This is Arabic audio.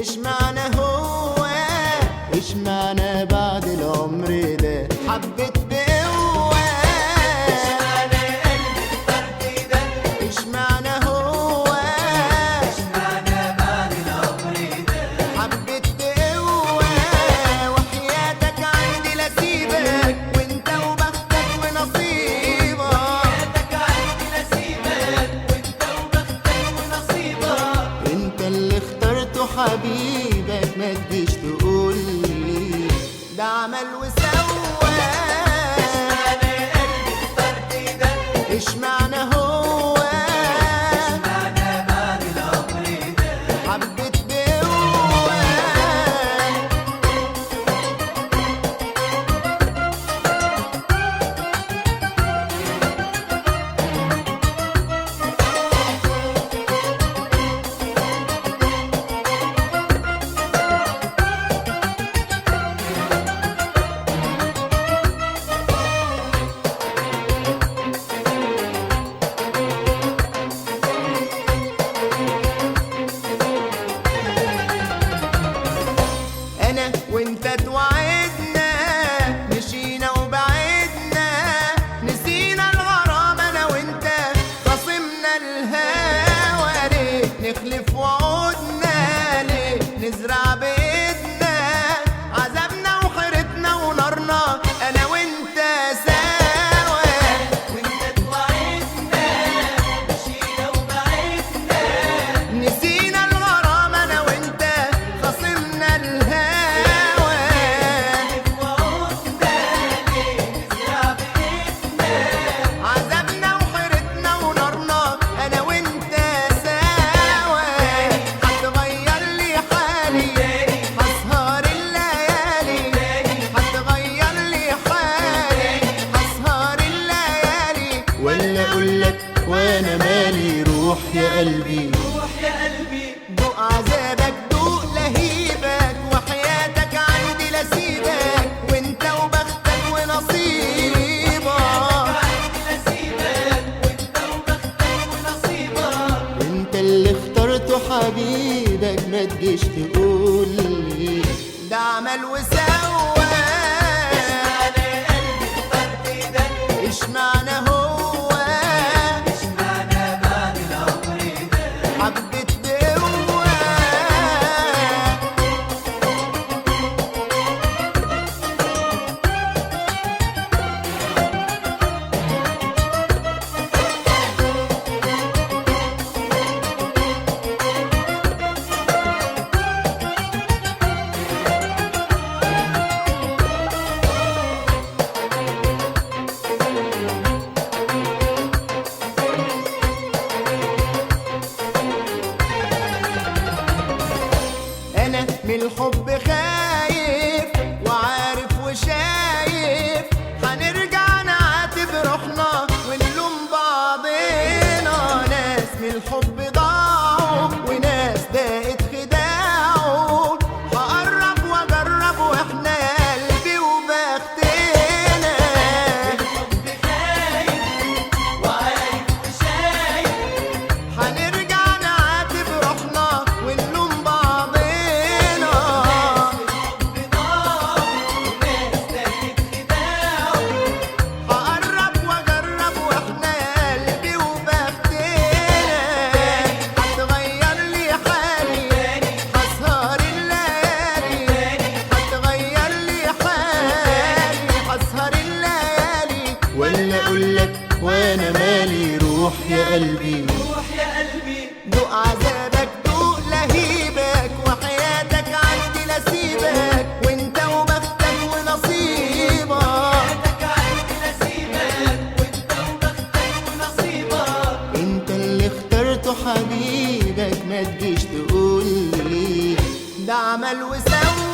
اشمعنى هو، اشمعنى بعد العمر ده حبيت بقوة، اشمعنى قلبي اخترت ده، اشمعنى هو، اشمعنى بعد العمر ده حبيت بقوة. وحياتك عندي لا سيبك، وانت وبختك ونصيبك، حياتك عندي لا سيبك، وانت وبختك ونصيبك. انت اللي اخترته حبيبك، ما تجيش تقولي ده عمل وسوى. اشمعنى قلبي اخترت ده، اشمعنى هو، اشمعنى بعد العمر ده حبيت بقوة. انا وانت اتوعدنا، مشينا وبعدنا، نسينا الغرام انا وانت، خصمنا الهوى ليه نخلف وعودنا، ليه نزرع بايدنا عذابنا وحيرتنا ونارنا انا وانت سوا. وانت اتوعدنا، مشينا وبعدنا، نسينا الغرام انا وانت، خصمنا الهوى وعودنا ليه نزرع بإيدنا. عذابنا وحيرتنا ونارنا انا وانت سوا. هتغير لي حالي، هسهر الليالي، هتغير لي حالي، هسهر الليالي، ولا اقول لك وانا مالي، روح يا قلبي روح يا قلبي، دوق عذابك، دوق لهيبك، وحياتك عندي لا سيبك، وانت وبختك ونصيبك، عندي لا سيبك، وانت وبختك ونصيبك. انت اللي اخترته حبيبك، ما تجيش تقولي ده عمل وسوى. اشمعنى قلبي اخترت ده، اشمعنى هو، اشمعنى بعد العمر ده حبيت بقوة. انا من الحب خايف، وعارف وشايف، هنرجع نعاتب روحنا ونلوم بعضنا. ناس من الحب ضاعوا، وناس دقت خداعه، هقرب واجرب واحنا يا قلبي وبختنا. الحب خايف وعارف وشايف، هنرجع نعاتب روحنا ونلوم بعضنا. الحب ضاع وناس دقت خداعه. هقرب واجرب واحنا يا قلبي وبختنا. هتغير لي حالي، هسهر الليالي، هتغير لي حالي، هسهر الليالي، ولا اقول لك وانا مالي، روح يا قلبي روح يا قلبي، دوق عذابك، دوق لهيبك، وحياتك عندي لا سيبك، وانت وبختك ونصيبك، حياتك عندي لا سيبك، وانت وبختك ونصيبك. انت اللي اخترته حبيبك، ما تجيش تقولي ده عمل وسوى.